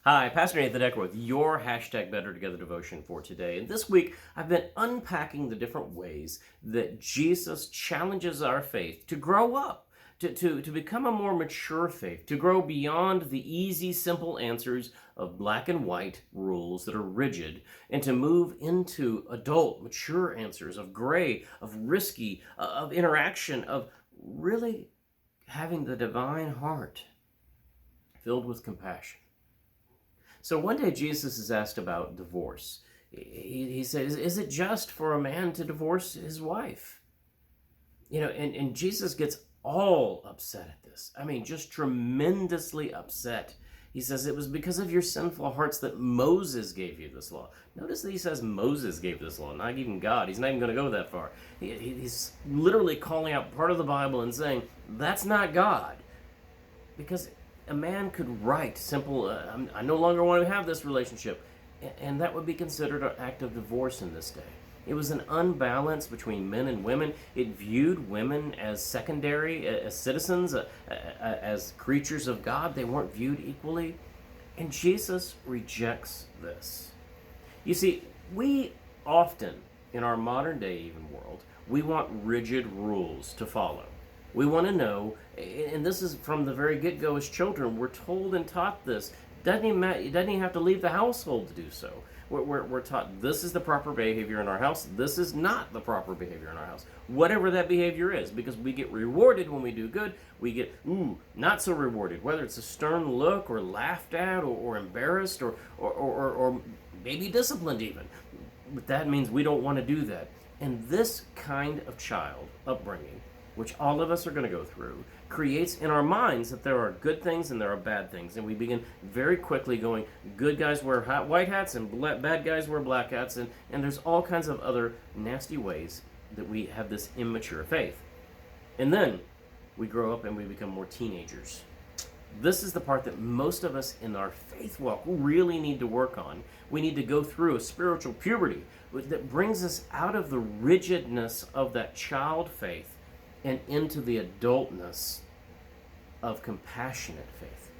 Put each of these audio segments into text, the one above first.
Hi, Pastor Nathan Decker with your hashtag Better Together devotion for today. And this week, I've been unpacking the different ways that Jesus challenges our faith to grow up, to become a more mature faith, to grow beyond the easy, simple answers of black and white rules that are rigid, and to move into adult, mature answers of gray, of risky, of interaction, of really having the divine heart filled with compassion. So one day Jesus is asked about divorce. He says, is it just for a man to divorce his wife? And Jesus gets all upset at this. I mean, just tremendously upset. He says it was because of your sinful hearts that Moses gave you this law. Notice that he says Moses gave this law, not even God. He's not even going to go that far. He's literally calling out part of the Bible and saying, that's not God. Because a man could write simple, I no longer want to have this relationship. And that would be considered an act of divorce in this day. It was an unbalance between men and women. It viewed women as secondary, as citizens, as creatures of God. They weren't viewed equally. And Jesus rejects this. You see, we often, in our modern day even world, we want rigid rules to follow. We want to know, and this is from the very get-go as children, we're told and taught this. Doesn't even have to leave the household to do so. We're taught this is the proper behavior in our house. This is not the proper behavior in our house. Whatever that behavior is, because we get rewarded when we do good. We get, not so rewarded. Whether it's a stern look or laughed at or embarrassed or maybe disciplined even. But that means we don't want to do that. And this kind of child upbringing, which all of us are going to go through, creates in our minds that there are good things and there are bad things. And we begin very quickly going, good guys wear white hats and bad guys wear black hats. And there's all kinds of other nasty ways that we have this immature faith. And then we grow up and we become more teenagers. This is the part that most of us in our faith walk really need to work on. We need to go through a spiritual puberty that brings us out of the rigidness of that child faith and into the adultness of compassionate faith.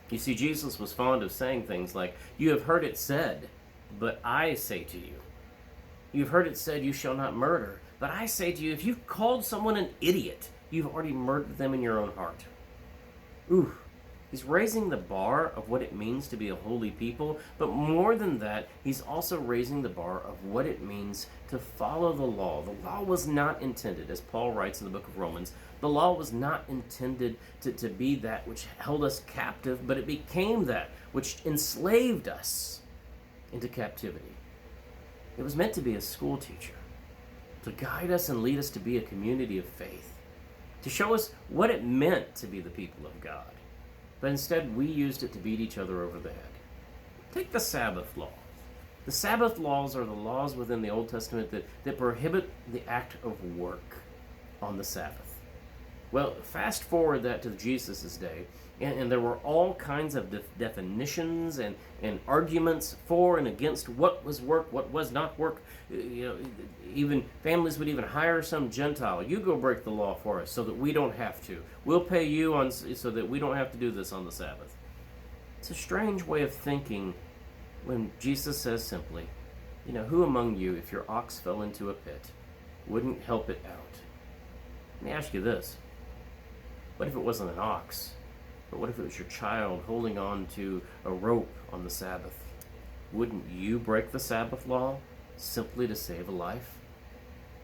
You see, Jesus was fond of saying things like, you have heard it said, but I say to you. You've heard it said, you shall not murder. But I say to you, if you've called someone an idiot, you've already murdered them in your own heart. Ooh. He's raising the bar of what it means to be a holy people, but more than that, he's also raising the bar of what it means to follow the law. The law was not intended, as Paul writes in the book of Romans, the law was not intended to be that which held us captive, but it became that which enslaved us into captivity. It was meant to be a school teacher, to guide us and lead us to be a community of faith, to show us what it meant to be the people of God. But instead, we used it to beat each other over the head. Take the Sabbath law. The Sabbath laws are the laws within the Old Testament that prohibit the act of work on the Sabbath. Well, fast forward that to Jesus' day, and there were all kinds of definitions and arguments for and against what was work, what was not work. Even families would even hire some Gentile. You go break the law for us so that we don't have to. We'll pay you so that we don't have to do this on the Sabbath. It's a strange way of thinking when Jesus says simply, who among you, if your ox fell into a pit, wouldn't help it out? Let me ask you this. What if it wasn't an ox? But what if it was your child holding on to a rope on the Sabbath? Wouldn't you break the Sabbath law simply to save a life?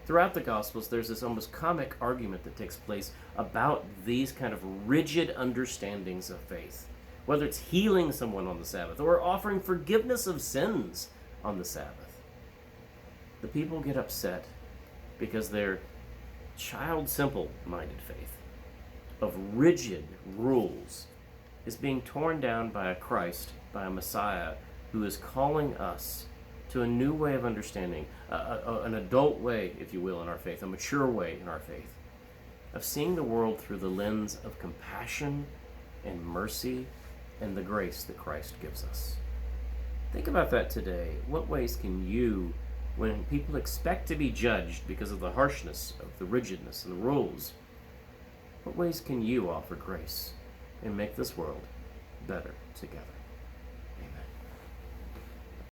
Throughout the Gospels, there's this almost comic argument that takes place about these kind of rigid understandings of faith. Whether it's healing someone on the Sabbath or offering forgiveness of sins on the Sabbath. The people get upset because their child simple-minded faith of rigid rules is being torn down by a Christ, by a Messiah, who is calling us to a new way of understanding, an adult way, if you will, in our faith, a mature way in our faith, of seeing the world through the lens of compassion and mercy and the grace that Christ gives us. Think about that today. What ways can you, when people expect to be judged because of the harshness of the rigidness and the rules, what ways can you offer grace and make this world better together?